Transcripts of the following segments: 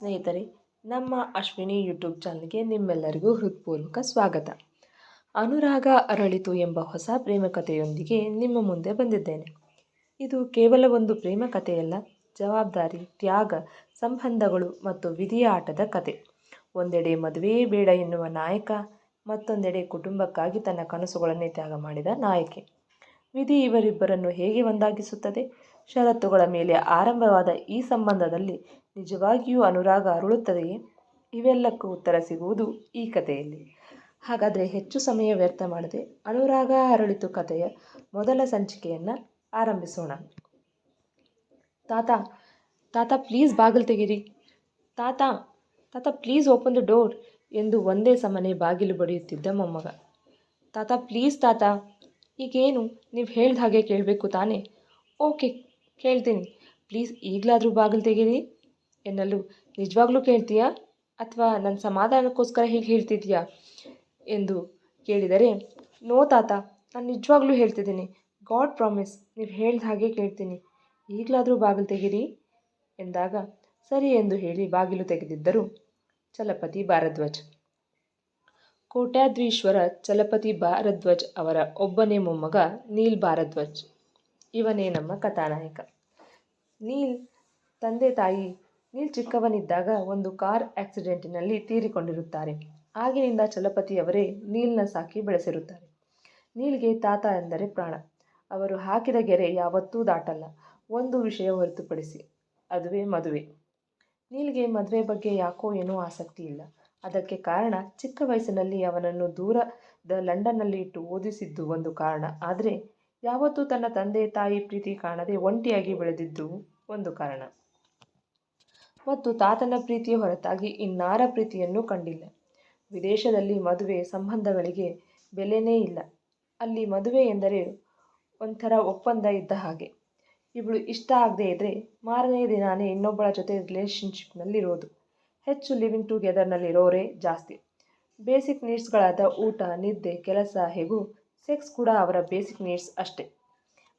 ಸ್ನೇಹಿತರೆ, ನಮ್ಮ ಅಶ್ವಿನಿ ಯೂಟ್ಯೂಬ್ ಚಾನಲ್ಗೆ ನಿಮ್ಮೆಲ್ಲರಿಗೂ ಹೃತ್ಪೂರ್ವಕ ಸ್ವಾಗತ. ಅನುರಾಗ ಅರಳಿತು ಎಂಬ ಹೊಸ ಪ್ರೇಮ ಕಥೆಯೊಂದಿಗೆ ನಿಮ್ಮ ಮುಂದೆ ಬಂದಿದ್ದೇನೆ. ಇದು ಕೇವಲ ಒಂದು ಪ್ರೇಮ ಕಥೆಯಲ್ಲ, ಜವಾಬ್ದಾರಿ, ತ್ಯಾಗ, ಸಂಬಂಧಗಳು ಮತ್ತು ವಿಧಿಯ ಆಟದ ಕತೆ. ಒಂದೆಡೆ ಮದುವೆಯೇ ಬೇಡ ಎನ್ನುವ ನಾಯಕ, ಮತ್ತೊಂದೆಡೆ ಕುಟುಂಬಕ್ಕಾಗಿ ತನ್ನ ಕನಸುಗಳನ್ನೇ ತ್ಯಾಗ ಮಾಡಿದ ನಾಯಕಿ. ವಿಧಿ ಇವರಿಬ್ಬರನ್ನು ಹೇಗೆ ಒಂದಾಗಿಸುತ್ತದೆ? ಷರತ್ತುಗಳ ಮೇಲೆ ಆರಂಭವಾದ ಈ ಸಂಬಂಧದಲ್ಲಿ ನಿಜವಾಗಿಯೂ ಅನುರಾಗ ಅರಳುತ್ತದೆಯೇ? ಇವೆಲ್ಲಕ್ಕೂ ಉತ್ತರ ಸಿಗುವುದು ಈ ಕಥೆಯಲ್ಲಿ. ಹಾಗಾದರೆ ಹೆಚ್ಚು ಸಮಯ ವ್ಯರ್ಥ ಮಾಡದೆ ಅನುರಾಗ ಅರಳಿತು ಕಥೆಯ ಮೊದಲ ಸಂಚಿಕೆಯನ್ನು ಆರಂಭಿಸೋಣ. ತಾತ, ತಾತ ಪ್ಲೀಸ್ ಬಾಗಿಲು ತೆಗೀರಿ, ತಾತ, ತಾತ ಪ್ಲೀಸ್ ಓಪನ್ ದ ಡೋರ್ ಎಂದು ಒಂದೇ ಸಮನೆ ಬಾಗಿಲು ಬಡಿಯುತ್ತಿದ್ದ ಮೊಮ್ಮಗ. ತಾತ ಪ್ಲೀಸ್ ತಾತ, ಈಗೇನು ನೀವು ಹೇಳ್ದ ಹಾಗೆ ಕೇಳಬೇಕು ತಾನೇ? ಓಕೆ, ಕೇಳ್ತೀನಿ, ಪ್ಲೀಸ್ ಈಗಲಾದರೂ ಬಾಗಿಲು ತೆಗೀರಿ ಎನ್ನಲು, ನಿಜವಾಗ್ಲೂ ಕೇಳ್ತೀಯಾ ಅಥವಾ ನನ್ನ ಸಮಾಧಾನಕ್ಕೋಸ್ಕರ ಹೀಗೆ ಹೇಳ್ತಿದ್ಯಾ ಎಂದು ಕೇಳಿದರೆ, ನೋ ತಾತ, ನಾನು ನಿಜವಾಗ್ಲೂ ಹೇಳ್ತಿದ್ದೀನಿ, ಗಾಡ್ ಪ್ರಾಮಿಸ್, ನೀವು ಹೇಳ್ದ ಹಾಗೆ ಕೇಳ್ತೀನಿ, ಈಗಲಾದರೂ ಬಾಗಿಲು ತೆಗೀರಿ ಎಂದಾಗ ಸರಿ ಎಂದು ಹೇಳಿ ಬಾಗಿಲು ತೆಗೆದಿದ್ದರು ಚಲಪತಿ ಭಾರದ್ವಾಜ್. ಕೋಟ್ಯಾಧೀಶ್ವರ ಚಲಪತಿ ಭಾರದ್ವಾಜ್ ಅವರ ಒಬ್ಬನೇ ಮೊಮ್ಮಗ ನೀಲ್ ಭಾರದ್ವಾಜ್. ಇವನೇ ನಮ್ಮ ಕಥಾನಾಯಕ. ನೀಲ್ ನೀಲ್ ಚಿಕ್ಕವನಿದ್ದಾಗ ಒಂದು ಕಾರ್ ಆಕ್ಸಿಡೆಂಟಿನಲ್ಲಿ ತೀರಿಕೊಂಡಿರುತ್ತಾರೆ. ಆಗಿನಿಂದ ಚಲಪತಿ ಅವರೇ ನೀಲ್ನ ಸಾಕಿ ಬೆಳೆಸಿರುತ್ತಾರೆ. ನೀಲ್ಗೆ ತಾತ ಎಂದರೆ ಪ್ರಾಣ. ಅವರು ಹಾಕಿದ ಗೆರೆ ಯಾವತ್ತೂ ದಾಟಲ್ಲ, ಒಂದು ವಿಷಯ ಹೊರತುಪಡಿಸಿ, ಅದುವೇ ಮದುವೆ. ನೀಲ್ಗೆ ಮದುವೆ ಬಗ್ಗೆ ಯಾಕೋ ಏನೂ ಆಸಕ್ತಿ ಇಲ್ಲ. ಅದಕ್ಕೆ ಕಾರಣ ಚಿಕ್ಕ ವಯಸ್ಸಿನಲ್ಲಿ ಅವನನ್ನು ದೂರದ ಲಂಡನ್ನಲ್ಲಿ ಇಟ್ಟು ಓದಿಸಿದ್ದು ಒಂದು ಕಾರಣ. ಆದರೆ ಯಾವತ್ತೂ ತನ್ನ ತಂದೆ ತಾಯಿ ಪ್ರೀತಿ ಕಾಣದೆ ಒಂಟಿಯಾಗಿ ಬೆಳೆದಿದ್ದು ಒಂದು ಕಾರಣ. ಮತ್ತು ತಾತನ ಪ್ರೀತಿಯ ಹೊರತಾಗಿ ಇನ್ನಾರ ಪ್ರೀತಿಯನ್ನೂ ಕಂಡಿಲ್ಲ. ವಿದೇಶದಲ್ಲಿ ಮದುವೆ ಸಂಬಂಧಗಳಿಗೆ ಬೆಲೆನೇ ಇಲ್ಲ. ಅಲ್ಲಿ ಮದುವೆ ಎಂದರೆ ಒಂಥರ ಒಪ್ಪಂದ ಇದ್ದ ಹಾಗೆ. ಇವಳು ಇಷ್ಟ ಆಗದೆ ಇದ್ದರೆ ಮಾರನೇ ದಿನಾನೇ ಇನ್ನೊಬ್ಬಳ ಜೊತೆ ರಿಲೇಷನ್ಶಿಪ್ನಲ್ಲಿರೋದು. ಹೆಚ್ಚು ಲಿವಿಂಗ್ ಟುಗೆದರ್ನಲ್ಲಿರೋರೇ ಜಾಸ್ತಿ. ಬೇಸಿಕ್ ನೀಡ್ಸ್ಗಳಾದ ಊಟ, ನಿದ್ದೆ, ಕೆಲಸ, ಹೇಗೂ ಸೆಕ್ಸ್ ಕೂಡ ಅವರ ಬೇಸಿಕ್ ನೀಡ್ಸ್ ಅಷ್ಟೇ.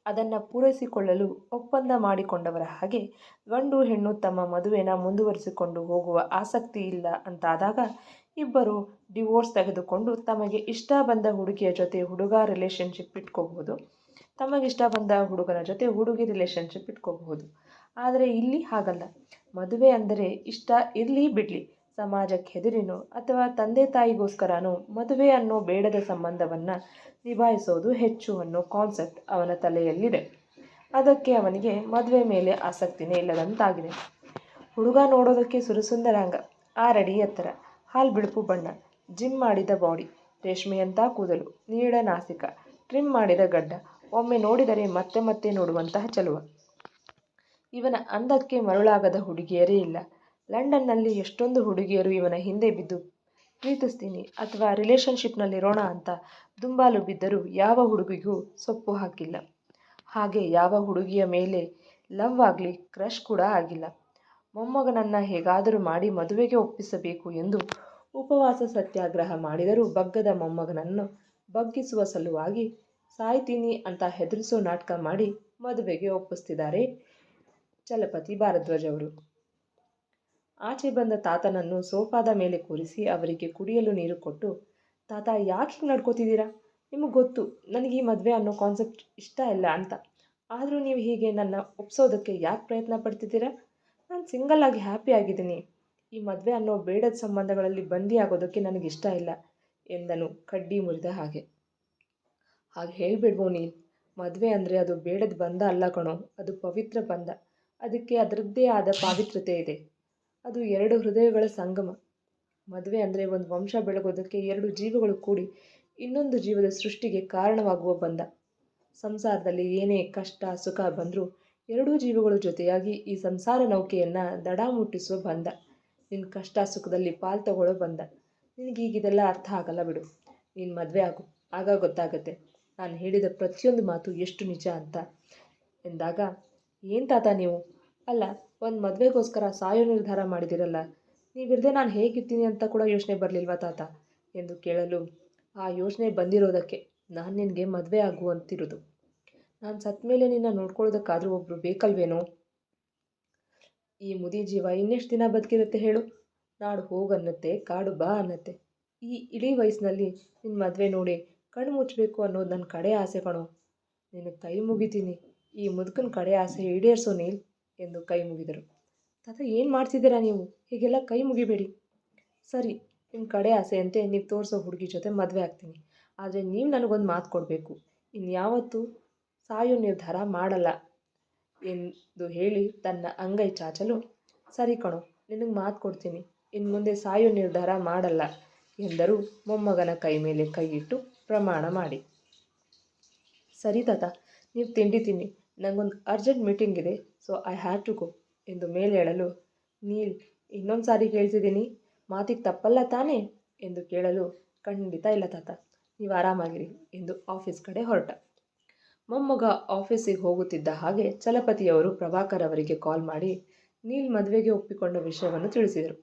ಅದನ್ನು ಪೂರೈಸಿಕೊಳ್ಳಲು ಒಪ್ಪಂದ ಮಾಡಿಕೊಂಡವರ ಹಾಗೆ ಗಂಡು ಹೆಣ್ಣು ತಮ್ಮ ಮದುವೆನ ಮುಂದುವರಿಸಿಕೊಂಡು ಹೋಗುವ ಆಸಕ್ತಿ ಇಲ್ಲ ಅಂತಾದಾಗ ಇಬ್ಬರು ಡಿವೋರ್ಸ್ ತೆಗೆದುಕೊಂಡು ತಮಗೆ ಇಷ್ಟ ಬಂದ ಹುಡುಗಿಯ ಜೊತೆ ಹುಡುಗ ರಿಲೇಷನ್ಶಿಪ್ ಇಟ್ಕೋಬಹುದು, ತಮಗಿಷ್ಟ ಬಂದ ಹುಡುಗನ ಜೊತೆ ಹುಡುಗಿ ರಿಲೇಷನ್ಶಿಪ್ ಇಟ್ಕೋಬಹುದು. ಆದರೆ ಇಲ್ಲಿ ಹಾಗಲ್ಲ. ಮದುವೆ ಅಂದರೆ ಇಷ್ಟ ಇರಲಿ ಬಿಡಲಿ, ಸಮಾಜಕ್ಕೆ ಹೆದರಿನೋ ಅಥವಾ ತಂದೆ ತಾಯಿಗೋಸ್ಕರನೋ ಮದುವೆ ಅನ್ನೋ ಬೇಡದ ಸಂಬಂಧವನ್ನು ನಿಭಾಯಿಸೋದು ಹೆಚ್ಚು ಅನ್ನೋ ಕಾನ್ಸೆಪ್ಟ್ ಅವನ ತಲೆಯಲ್ಲಿದೆ. ಅದಕ್ಕೆ ಅವನಿಗೆ ಮದುವೆ ಮೇಲೆ ಆಸಕ್ತಿನೇ ಇಲ್ಲದಂತಾಗಿದೆ. ಹುಡುಗ ನೋಡೋದಕ್ಕೆ ಸುರಸುಂದರಾಂಗ, 6 ಅಡಿ ಎತ್ತರ, ಹಾಲು ಬಿಳುಪು ಬಣ್ಣ, ಜಿಮ್ ಮಾಡಿದ ಬಾಡಿ, ರೇಷ್ಮೆಯಂಥ ಕೂದಲು, ನೀಳ ನಾಸಿಕ, ಟ್ರಿಮ್ ಮಾಡಿದ ಗಡ್ಡ, ಒಮ್ಮೆ ನೋಡಿದರೆ ಮತ್ತೆ ಮತ್ತೆ ನೋಡುವಂತಹ ಚೆಲುವ. ಇವನ ಅಂದಕ್ಕೆ ಮರುಳಾಗದ ಹುಡುಗಿಯರೇ ಇಲ್ಲ. ಲಂಡನ್ನಲ್ಲಿ ಎಷ್ಟೊಂದು ಹುಡುಗಿಯರು ಇವನ ಹಿಂದೆ ಬಿದ್ದು ಪ್ರೀತಿಸ್ತೀನಿ ಅಥವಾ ರಿಲೇಷನ್ಶಿಪ್ನಲ್ಲಿರೋಣ ಅಂತ ದುಂಬಾಲು ಬಿದ್ದರೂ ಯಾವ ಹುಡುಗಿಗೂ ಸೊಪ್ಪು ಹಾಕಿಲ್ಲ. ಹಾಗೆ ಯಾವ ಹುಡುಗಿಯ ಮೇಲೆ ಲವ್ ಆಗಲಿ ಕ್ರಶ್ ಕೂಡ ಆಗಿಲ್ಲ. ಮೊಮ್ಮಗನನ್ನು ಹೇಗಾದರೂ ಮಾಡಿ ಮದುವೆಗೆ ಒಪ್ಪಿಸಬೇಕು ಎಂದು ಉಪವಾಸ ಸತ್ಯಾಗ್ರಹ ಮಾಡಿದರೂ ಬಗ್ಗದ ಮೊಮ್ಮಗನನ್ನು ಬಗ್ಗಿಸುವ ಸಲುವಾಗಿ ಸಾಯ್ತೀನಿ ಅಂತ ಹೆದರಿಸೋ ನಾಟಕ ಮಾಡಿ ಮದುವೆಗೆ ಒಪ್ಪಿಸ್ತಿದ್ದಾರೆ ಚಲಪತಿ ಭಾರದ್ವಾಜ್ ಅವರು. ಆಚೆ ಬಂದ ತಾತನನ್ನು ಸೋಫಾದ ಮೇಲೆ ಕೂರಿಸಿ ಅವರಿಗೆ ಕುಡಿಯಲು ನೀರು ಕೊಟ್ಟು, ತಾತ ಯಾಕೆ ಹೀಗೆ ನಡ್ಕೋತಿದ್ದೀರಾ? ನಿಮಗೆ ಗೊತ್ತು ನನಗೆ ಈ ಮದುವೆ ಅನ್ನೋ ಕಾನ್ಸೆಪ್ಟ್ ಇಷ್ಟ ಇಲ್ಲ ಅಂತ. ಆದರೂ ನೀವು ಹೀಗೆ ನನ್ನ ಒಪ್ಸೋದಕ್ಕೆ ಯಾಕೆ ಪ್ರಯತ್ನ ಪಡ್ತಿದ್ದೀರಾ? ನಾನು ಸಿಂಗಲ್ ಆಗಿ ಹ್ಯಾಪಿ ಆಗಿದ್ದೀನಿ. ಈ ಮದುವೆ ಅನ್ನೋ ಬೇಡದ ಸಂಬಂಧಗಳಲ್ಲಿ ಬಂದಿ ಆಗೋದಕ್ಕೆ ನನಗಿಷ್ಟ ಇಲ್ಲ ಎಂದನು ಕಡ್ಡಿ ಮುರಿದ ಹಾಗೆ. ಹಾಗೆ ಹೇಳಿಬಿಡ್ವೋ ನೀಲ್, ಮದುವೆ ಅಂದರೆ ಅದು ಬೇಡದ ಬಂಧ ಅಲ್ಲ ಕಣೋ, ಅದು ಪವಿತ್ರ ಬಂಧ. ಅದಕ್ಕೆ ಅದರದ್ದೇ ಆದ ಪಾವಿತ್ರ್ಯತೆ ಇದೆ. ಅದು 2 ಹೃದಯಗಳ ಸಂಗಮ. ಮದುವೆ ಅಂದರೆ ಒಂದು ವಂಶ ಬೆಳಗೋದಕ್ಕೆ 2 ಜೀವಗಳು ಕೂಡಿ ಇನ್ನೊಂದು ಜೀವದ ಸೃಷ್ಟಿಗೆ ಕಾರಣವಾಗುವ ಬಂಧ. ಸಂಸಾರದಲ್ಲಿ ಏನೇ ಕಷ್ಟ ಸುಖ ಬಂದರೂ 2 ಜೀವಗಳು ಜೊತೆಯಾಗಿ ಈ ಸಂಸಾರ ನೌಕೆಯನ್ನು ದಡ ಮುಟ್ಟಿಸುವ ಬಂಧ. ನಿನ್ನ ಕಷ್ಟ ಸುಖದಲ್ಲಿ ಪಾಲು ತಗೊಳ್ಳೋ ಬಂಧ. ನಿನಗೀಗಿದೆಲ್ಲ ಅರ್ಥ ಆಗಲ್ಲ ಬಿಡು. ನೀನು ಮದುವೆ ಆಗು, ಆಗ ಗೊತ್ತಾಗತ್ತೆ ನಾನು ಹೇಳಿದ ಪ್ರತಿಯೊಂದು ಮಾತು ಎಷ್ಟು ನಿಜ ಅಂತ ಎಂದಾಗ, ಏನು ತಾತ ನೀವು? ಅಲ್ಲ, ಒಂದು ಮದುವೆಗೋಸ್ಕರ ಸಾಯೋ ನಿರ್ಧಾರ ಮಾಡಿದಿರಲ್ಲ, ನೀವಿರದೆ ನಾನು ಹೇಗಿರ್ತೀನಿ ಅಂತ ಕೂಡ ಯೋಚನೆ ಬರಲಿಲ್ವಾ ತಾತ ಎಂದು ಕೇಳಲು, ಆ ಯೋಚನೆ ಬಂದಿರೋದಕ್ಕೆ ನಾನು ನಿನಗೆ ಮದುವೆ ಆಗು ಅಂತಿರೋದು. ನಾನು ಸತ್ತ ಮೇಲೆ ನಿನ್ನ ನೋಡ್ಕೊಳ್ಳೋದಕ್ಕಾದರೂ ಒಬ್ಬರು ಬೇಕಲ್ವೇನೋ? ಈ ಮುದಿ ಜೀವ ಇನ್ನೆಷ್ಟು ದಿನ ಬದುಕಿರುತ್ತೆ ಹೇಳು? ನಾಡು ಹೋಗನ್ನತ್ತೆ, ಕಾಡು ಬಾ ಅನ್ನತ್ತೆ. ಈ ಇಡೀ ವಯಸ್ಸಿನಲ್ಲಿ ನಿನ್ನ ಮದುವೆ ನೋಡಿ ಕಣ್ಣು ಮುಚ್ಚಬೇಕು ಅನ್ನೋದು ನನ್ನ ಕಡೆ ಆಸೆ ಕಣೋ. ನಿನಗೆ ಕೈ ಮುಗಿತೀನಿ, ಈ ಮುದುಕನ ಕಡೆ ಆಸೆ ಈಡೇರಿಸೋ ನೀಲ್ ಎಂದು ಕೈ ಮುಗಿದರು. ತಾತ ಏನು ಮಾಡ್ತಿದ್ದೀರಾ ನೀವು? ಹೀಗೆಲ್ಲ ಕೈ ಮುಗಿಬೇಡಿ. ಸರಿ, ನಿಮ್ಮ ಕಡೆ ಆಸೆಯಂತೆ ನೀವು ತೋರಿಸೋ ಹುಡುಗಿ ಜೊತೆ ಮದುವೆ ಆಗ್ತೀನಿ. ಆದರೆ ನೀವು ನನಗೊಂದು ಮಾತು ಕೊಡಬೇಕು. ಇನ್ಯಾವತ್ತೂ ಸಾಯೋ ನಿರ್ಧಾರ ಮಾಡಲ್ಲ ಎಂದು ಹೇಳಿ ತನ್ನ ಅಂಗೈ ಚಾಚಲು, ಸರಿ ಕಣೋ, ನಿನಗೆ ಮಾತು ಕೊಡ್ತೀನಿ, ಇನ್ನು ಮುಂದೆ ಸಾಯೋ ನಿರ್ಧಾರ ಮಾಡಲ್ಲ ಎಂದರು ಮೊಮ್ಮಗನ ಕೈ ಮೇಲೆ ಕೈ ಇಟ್ಟು ಪ್ರಮಾಣ ಮಾಡಿ. ಸರಿ ತಾತ, ನೀವು ತಿಂಡಿ ತಿನ್ನಿ, ನನಗೊಂದು ಅರ್ಜೆಂಟ್ ಮೀಟಿಂಗ್ ಇದೆ, so I have to go ಎಂದು ಮೇಲೆ ಹೇಳಲು, ನೀಲ್ ಇನ್ನೊಂದು ಸಾರಿ ಕೇಳ್ತಿದ್ದೀನಿ, ಮಾತಿಗೆ ತಪ್ಪಲ್ಲ ತಾನೇ ಎಂದು ಕೇಳಲು, ಖಂಡಿತ ಇಲ್ಲ ತಾತ, ನೀವು ಆರಾಮಾಗಿರಿ ಎಂದು ಆಫೀಸ್ ಕಡೆ ಹೊರಟ. ಮೊಮ್ಮಗ ಆಫೀಸಿಗೆ ಹೋಗುತ್ತಿದ್ದ ಹಾಗೆ ಚಲಪತಿಯವರು ಪ್ರಭಾಕರ್ ಅವರಿಗೆ ಕಾಲ್ ಮಾಡಿ ನೀಲ್ ಮದುವೆಗೆ ಒಪ್ಪಿಕೊಂಡ ವಿಷಯವನ್ನು ತಿಳಿಸಿದರು.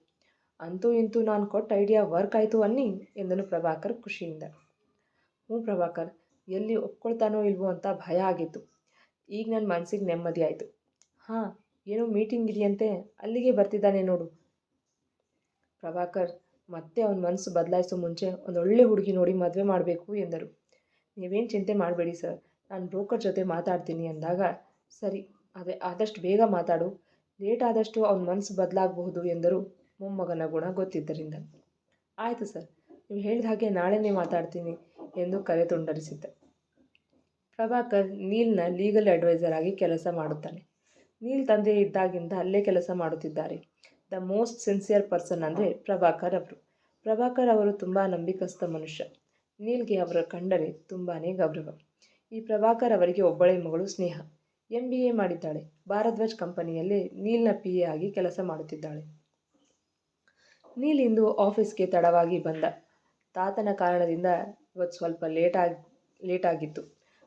ಅಂತೂ ಇಂತೂ ನಾನು ಕೊಟ್ಟ ಐಡಿಯಾ ವರ್ಕ್ ಆಯಿತು ಅನ್ನಿ ಎಂದನು ಪ್ರಭಾಕರ್ ಖುಷಿಯಿಂದ. ಹ್ಞೂ ಪ್ರಭಾಕರ್, ಎಲ್ಲಿ ಒಪ್ಕೊಳ್ತಾನೋ ಇಲ್ವೋ ಅಂತ ಭಯ ಆಗಿತ್ತು. ಈಗ ನನ್ನ ಮನಸ್ಸಿಗೆ ನೆಮ್ಮದಿ ಆಯಿತು. ಹಾಂ, ಏನೋ ಮೀಟಿಂಗ್ ಇದೆಯಂತೆ, ಅಲ್ಲಿಗೆ ಬರ್ತಿದ್ದಾನೆ ನೋಡು. ಪ್ರಭಾಕರ್ ಮತ್ತೆ ಅವನ ಮನಸ್ಸು ಬದಲಾಯಿಸೋ ಮುಂಚೆ ಒಂದೊಳ್ಳೆ ಹುಡುಗಿ ನೋಡಿ ಮದುವೆ ಮಾಡಬೇಕು ಎಂದರು. ನೀವೇನು ಚಿಂತೆ ಮಾಡಬೇಡಿ ಸರ್, ನಾನು ಬ್ರೋಕರ್ ಜೊತೆ ಮಾತಾಡ್ತೀನಿ ಎಂದಾಗ, ಸರಿ, ಅದೇ ಆದಷ್ಟು ಬೇಗ ಮಾತಾಡು, ಲೇಟ್ ಆದಷ್ಟು ಅವನ ಮನಸ್ಸು ಬದಲಾಗಬಹುದು ಎಂದರು ಮೊಮ್ಮಗನ ಗುಣ ಗೊತ್ತಿದ್ದರಿಂದ. ಆಯಿತು ಸರ್, ನೀವು ಹೇಳಿದ ಹಾಗೆ ನಾಳೆನೇ ಮಾತಾಡ್ತೀನಿ ಎಂದು ಕರೆ ತುಂಡರಿಸಿದ್ದ. ಪ್ರಭಾಕರ್ ನೀಲ್ನ ಲೀಗಲ್ ಅಡ್ವೈಸರ್ ಆಗಿ ಕೆಲಸ ಮಾಡುತ್ತಾನೆ. ನೀಲ್ ತಂದೆ ಇದ್ದಾಗಿಂದ ಅಲ್ಲೇ ಕೆಲಸ ಮಾಡುತ್ತಿದ್ದಾರೆ. ದ ಮೋಸ್ಟ್ ಸಿನ್ಸಿಯರ್ ಪರ್ಸನ್ ಅಂದರೆ ಪ್ರಭಾಕರ್ ಅವರು. ಪ್ರಭಾಕರ್ ಅವರು ತುಂಬ ನಂಬಿಕಸ್ಥ ಮನುಷ್ಯ. ನೀಲ್ಗೆ ಅವರ ಕಂಡರೆ ತುಂಬಾ ಗೌರವ. ಈ ಪ್ರಭಾಕರ್ ಅವರಿಗೆ ಒಬ್ಬಳೆ ಮಗಳು ಸ್ನೇಹ. MBA ಮಾಡಿದ್ದಾಳೆ. ಭಾರದ್ವಾಜ್ ಕಂಪನಿಯಲ್ಲಿ ನೀಲ್ನ PA ಆಗಿ ಕೆಲಸ ಮಾಡುತ್ತಿದ್ದಾಳೆ. ನೀಲ್ ಇಂದು ಆಫೀಸ್ಗೆ ತಡವಾಗಿ ಬಂದ. ತಾತನ ಕಾರಣದಿಂದ ಇವತ್ತು ಸ್ವಲ್ಪ ಲೇಟಾಗಿತ್ತು.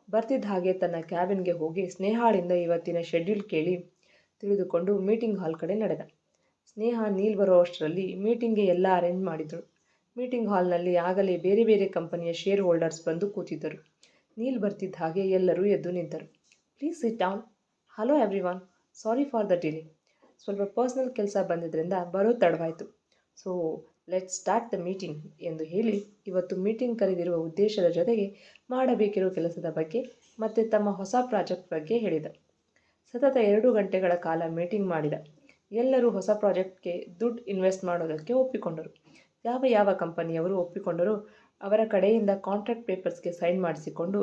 ಬರ್ತಿದ್ದ ಹಾಗೆ ತನ್ನ ಕ್ಯಾಬಿನ್ಗೆ ಹೋಗಿ ಸ್ನೇಹಾಳಿಂದ ಇವತ್ತಿನ ಶೆಡ್ಯೂಲ್ ಕೇಳಿ ತಿಳಿದುಕೊಂಡು ಮೀಟಿಂಗ್ ಹಾಲ್ ಕಡೆ ನಡೆದ. ಸ್ನೇಹ ನೀಲ್ ಬರೋ ಅಷ್ಟರಲ್ಲಿ ಮೀಟಿಂಗ್ಗೆ ಎಲ್ಲ ಅರೇಂಜ್ ಮಾಡಿದರು. ಮೀಟಿಂಗ್ ಹಾಲ್ನಲ್ಲಿ ಆಗಲೇ ಬೇರೆ ಬೇರೆ ಕಂಪನಿಯ ಶೇರ್ ಹೋಲ್ಡರ್ಸ್ ಬಂದು ಕೂತಿದ್ದರು. ನೀಲ್ ಬರ್ತಿದ್ದ ಹಾಗೆ ಎಲ್ಲರೂ ಎದ್ದು ನಿಂತರು. Please sit down. Hello everyone, sorry for the delay. ಸ್ವಲ್ಪ ಪರ್ಸ್ನಲ್ ಕೆಲಸ ಬಂದಿದ್ದರಿಂದ ಬರೋ ತಡವಾಯಿತು. So let's start the meeting ಎಂದು ಹೇಳಿ ಇವತ್ತು ಮೀಟಿಂಗ್ ಕರೆದಿರುವ ಉದ್ದೇಶದ ಜೊತೆಗೆ ಮಾಡಬೇಕಿರುವ ಕೆಲಸದ ಬಗ್ಗೆ ಮತ್ತು ತಮ್ಮ ಹೊಸ ಪ್ರಾಜೆಕ್ಟ್ ಬಗ್ಗೆ ಹೇಳಿದ. ಸತತ 2 ಗಂಟೆಗಳ ಕಾಲ ಮೀಟಿಂಗ್ ಮಾಡಿದ. ಎಲ್ಲರೂ ಹೊಸ ಪ್ರಾಜೆಕ್ಟ್ಗೆ ದುಡ್ಡು ಇನ್ವೆಸ್ಟ್ ಮಾಡೋದಕ್ಕೆ ಒಪ್ಪಿಕೊಂಡರು. ಯಾವ ಕಂಪನಿಯವರು ಒಪ್ಪಿಕೊಂಡರೂ ಅವರ ಕಡೆಯಿಂದ ಕಾಂಟ್ರಾಕ್ಟ್ ಪೇಪರ್ಸ್ಗೆ ಸೈನ್ ಮಾಡಿಸಿಕೊಂಡು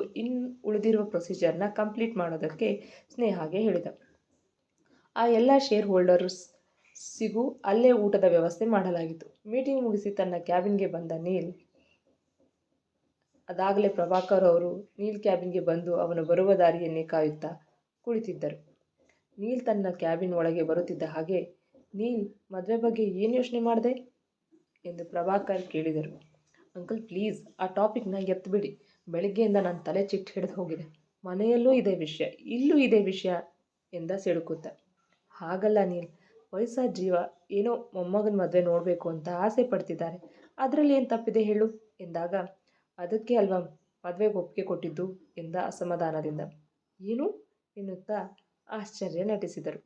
ಉಳಿದಿರುವ ಪ್ರೊಸೀಜರ್ನ ಕಂಪ್ಲೀಟ್ ಮಾಡೋದಕ್ಕೆ ಸ್ನೇಹಾಗೆ ಹೇಳಿದ. ಆ ಎಲ್ಲ ಶೇರ್ ಹೋಲ್ಡರ್ಸಿಗೂ ಅಲ್ಲೇ ಊಟದ ವ್ಯವಸ್ಥೆ ಮಾಡಲಾಗಿತ್ತು. ಮೀಟಿಂಗ್ ಮುಗಿಸಿ ತನ್ನ ಕ್ಯಾಬಿನ್ಗೆ ಬಂದ ನೀಲ್, ಅದಾಗಲೇ ಪ್ರಭಾಕರ್ ಅವರು ನೀಲ್ ಕ್ಯಾಬಿನ್ಗೆ ಬಂದು ಅವನು ಬರುವ ದಾರಿಯನ್ನೇ ಕಾಯುತ್ತಾ ಕುಳಿತಿದ್ದರು. ನೀಲ್ ತನ್ನ ಕ್ಯಾಬಿನ್ ಒಳಗೆ ಬರುತ್ತಿದ್ದ ಹಾಗೆ, ನೀಲ್, ಮದುವೆ ಬಗ್ಗೆ ಏನು ಯೋಚನೆ ಮಾಡಿದೆ ಎಂದು ಪ್ರಭಾಕರ್ ಕೇಳಿದರು. ಅಂಕಲ್ ಪ್ಲೀಸ್, ಆ ಟಾಪಿಕ್ನ ಎತ್ತಬಿಡಿ. ಬೆಳಗ್ಗೆಯಿಂದ ನನ್ನ ತಲೆ ಚಿಟ್ಟು ಹಿಡಿದು ಹೋಗಿದೆ. ಮನೆಯಲ್ಲೂ ಇದೇ ವಿಷಯ, ಇಲ್ಲೂ ಇದೇ ವಿಷಯ ಎಂದ ಸಿಡುಕುತ್ತ. ಹಾಗಲ್ಲ ನೀಲ್, ವಯಸ್ಸಾದ ಜೀವ ಏನೋ ಮೊಮ್ಮಗನ ಮದುವೆ ನೋಡಬೇಕು ಅಂತ ಆಸೆ ಪಡ್ತಿದ್ದಾರೆ, ಅದರಲ್ಲಿ ಏನು ತಪ್ಪಿದೆ ಹೇಳು ಎಂದಾಗ, ಅದಕ್ಕೆ ಅಲ್ವಾ ಮದುವೆಗೆ ಒಪ್ಪಿಗೆ ಕೊಟ್ಟಿದ್ದು ಎಂದ ಅಸಮಾಧಾನದಿಂದ. ಏನು ಎನ್ನುತ್ತಾ ಆಶ್ಚರ್ಯ ನಟಿಸಿದರು.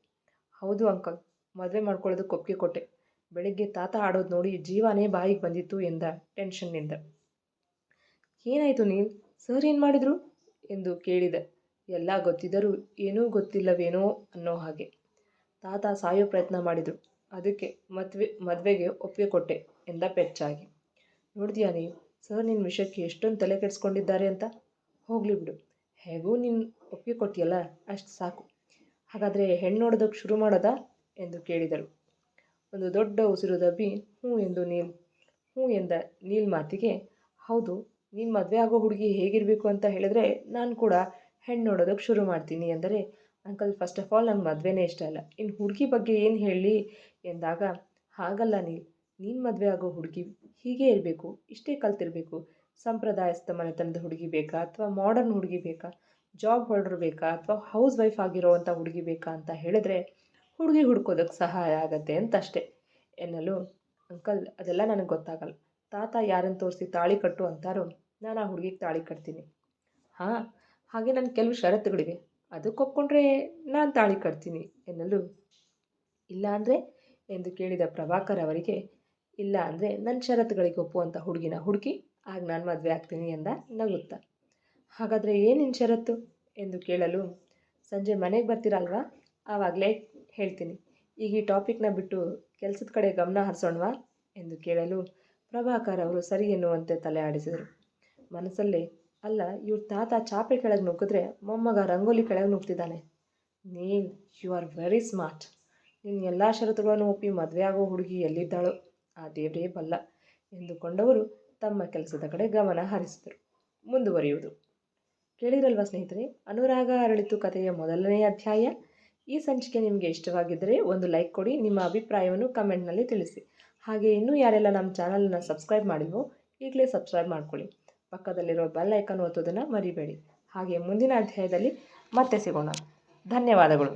ಹೌದು ಅಂಕಲ್, ಮದುವೆ ಮಾಡ್ಕೊಳ್ಳೋದಕ್ಕೆ ಒಪ್ಪಿಗೆ ಕೊಟ್ಟೆ. ಬೆಳಗ್ಗೆ ತಾತ ಆಡೋದು ನೋಡಿ ಜೀವನೇ ಬಾಯಿಗೆ ಬಂದಿತ್ತು ಎಂದ ಟೆನ್ಷನ್ನಿಂದ. ಏನಾಯಿತು ನೀಲ್, ಸರ್ ಏನು ಮಾಡಿದರು ಎಂದು ಕೇಳಿದ. ಎಲ್ಲ ಗೊತ್ತಿದ್ದರೂ ಏನೂ ಗೊತ್ತಿಲ್ಲವೇನೋ ಅನ್ನೋ ಹಾಗೆ. ತಾತ ಸಾಯೋ ಪ್ರಯತ್ನ ಮಾಡಿದರು, ಅದಕ್ಕೆ ಮದುವೆಗೆ ಒಪ್ಪಿಗೆ ಕೊಟ್ಟೆ ಎಂದ ಪೆಚ್ಚಾಗಿ. ನೋಡಿದ್ಯಾ ನೀವು ಸರ್ ನಿನ್ನ ವಿಷಯಕ್ಕೆ ಎಷ್ಟೊಂದು ತಲೆ ಕೆಡಿಸ್ಕೊಂಡಿದ್ದಾರೆ ಅಂತ. ಹೋಗಲಿ ಬಿಡು, ಹೇಗೂ ನೀನು ಒಪ್ಪಿಗೆ ಕೊಟ್ಟಿಯಲ್ಲ, ಅಷ್ಟು ಸಾಕು. ಹಾಗಾದರೆ ಹೆಣ್ಣು ನೋಡೋದಕ್ಕೆ ಶುರು ಮಾಡೋದಾ ಎಂದು ಕೇಳಿದರು. ಒಂದು ದೊಡ್ಡ ಉಸಿರು ದಬ್ಬಿ ಹ್ಞೂ ಎಂದ ನೀಲ್ ಮಾತಿಗೆ, ಹೌದು, ನೀನು ಮದುವೆ ಆಗೋ ಹುಡುಗಿ ಹೇಗಿರಬೇಕು ಅಂತ ಹೇಳಿದ್ರೆ ನಾನು ಕೂಡ ಹೆಣ್ಣು ನೋಡೋದಕ್ಕೆ ಶುರು ಮಾಡ್ತೀನಿ ಎಂದರೆ, ಅಂಕಲ್ ಫಸ್ಟ್ ಆಫ್ ಆಲ್ ನಂಗೆ ಮದುವೆನೇ ಇಷ್ಟ ಇಲ್ಲ, ಇನ್ನು ಹುಡುಗಿ ಬಗ್ಗೆ ಏನು ಹೇಳಲಿ ಎಂದಾಗ, ಹಾಗಲ್ಲ ನೀನು ಮದುವೆ ಆಗೋ ಹುಡುಗಿ ಹೀಗೇ ಇರಬೇಕು, ಇಷ್ಟೇ ಕಲ್ತಿರಬೇಕು, ಸಂಪ್ರದಾಯಸ್ಥ ಮನೆತನದ ಹುಡುಗಿ ಬೇಕಾ ಅಥವಾ ಮಾಡರ್ನ್ ಹುಡುಗಿ ಬೇಕಾ, ಜಾಬ್ ಹೋಲ್ಡರ್ ಬೇಕಾ ಅಥವಾ ಹೌಸ್ ವೈಫ್ ಆಗಿರೋವಂಥ ಹುಡುಗಿ ಬೇಕಾ ಅಂತ ಹೇಳಿದ್ರೆ ಹುಡುಗಿ ಹುಡ್ಕೋದಕ್ಕೆ ಸಹಾಯ ಆಗತ್ತೆ ಅಂತಷ್ಟೇ ಎನ್ನಲು, ಅಂಕಲ್ ಅದೆಲ್ಲ ನನಗೆ ಗೊತ್ತಾಗಲ್ಲ. ತಾತ ಯಾರನ್ನು ತೋರಿಸಿ ತಾಳಿ ಕಟ್ಟು ಅಂತಾರೋ ನಾನು ಆ ಹುಡುಗಿಗೆ ತಾಳಿ ಕಟ್ತೀನಿ. ಹಾಂ, ಹಾಗೆ ನನ್ನ ಕೆಲವು ಷರತ್ತುಗಳಿವೆ, ಅದಕ್ಕೆ ಒಪ್ಕೊಂಡ್ರೆ ನಾನು ತಾಳಿ ಕಟ್ತೀನಿ ಎನ್ನಲು, ಇಲ್ಲ ಅಂದರೆ ಎಂದು ಕೇಳಿದ ಪ್ರಭಾಕರ್ ಅವರಿಗೆ, ಇಲ್ಲ ಅಂದರೆ ನನ್ನ ಷರತ್ತುಗಳಿಗೆ ಒಪ್ಪುವಂಥ ಹುಡುಗಿನ ಹುಡುಕಿ ಆಗ ನಾನು ಮದುವೆ ಆಗ್ತೀನಿ ಎಂದ ನಗುತ್ತಾ. ಹಾಗಾದರೆ ಏನು ನಿನ್ನ ಷರತ್ತು ಎಂದು ಕೇಳಲು, ಸಂಜೆ ಮನೆಗೆ ಬರ್ತೀರಲ್ವಾ, ಆವಾಗಲೇ ಹೇಳ್ತೀನಿ. ಈಗ ಈ ಟಾಪಿಕ್ನ ಬಿಟ್ಟು ಕೆಲಸದ ಕಡೆ ಗಮನ ಹರಿಸೋಣವಾ ಎಂದು ಕೇಳಲು ಪ್ರಭಾಕರ್ ಅವರು ಸರಿ ಎನ್ನುವಂತೆ ತಲೆ ಆಡಿಸಿದರು. ಮನಸ್ಸಲ್ಲೇ, ಅಲ್ಲ ಇವ್ರ ತಾತ ಚಾಪೆ ಕೆಳಗೆ ನುಗ್ಗಿದ್ರೆ ಮೊಮ್ಮಗ ರಂಗೋಲಿ ಕೆಳಗೆ ನುಗ್ತಿದ್ದಾನೆ. Neel, you are very smart. ನಿನ್ನ ಎಲ್ಲ ಷರತ್ತುಗಳನ್ನು ಒಪ್ಪಿ ಮದುವೆ ಆಗೋ ಹುಡುಗಿ ಎಲ್ಲಿದ್ದಾಳೋ ಆ ದೇವರೇ ಬಲ್ಲ ಎಂದುಕೊಂಡವರು ತಮ್ಮ ಕೆಲಸದ ಕಡೆ ಗಮನ ಹರಿಸಿದರು. ಮುಂದುವರಿಯುವುದು. ಕೇಳಿರಲ್ವಾ ಸ್ನೇಹಿತರೆ, ಅನುರಾಗ ಅರಳಿತು ಕಥೆಯ ಮೊದಲನೇ ಅಧ್ಯಾಯ. ಈ ಸಂಚಿಕೆ ನಿಮಗೆ ಇಷ್ಟವಾಗಿದ್ದರೆ ಒಂದು ಲೈಕ್ ಕೊಡಿ, ನಿಮ್ಮ ಅಭಿಪ್ರಾಯವನ್ನು ಕಮೆಂಟ್ನಲ್ಲಿ ತಿಳಿಸಿ. ಹಾಗೆ ಇನ್ನೂ ಯಾರೆಲ್ಲ ನಮ್ಮ ಚಾನಲನ್ನು ಸಬ್ಸ್ಕ್ರೈಬ್ ಮಾಡಿಲ್ವೋ ಈಗಲೇ ಸಬ್ಸ್ಕ್ರೈಬ್ ಮಾಡ್ಕೊಳ್ಳಿ. ಪಕ್ಕದಲ್ಲಿರೋ ಬೆಲ್ ಐಕಾನ್ ಒತ್ತೋದನ್ನು ಮರಿಬೇಡಿ. ಹಾಗೆ ಮುಂದಿನ ಅಧ್ಯಾಯದಲ್ಲಿ ಮತ್ತೆ ಸಿಗೋಣ. ಧನ್ಯವಾದಗಳು.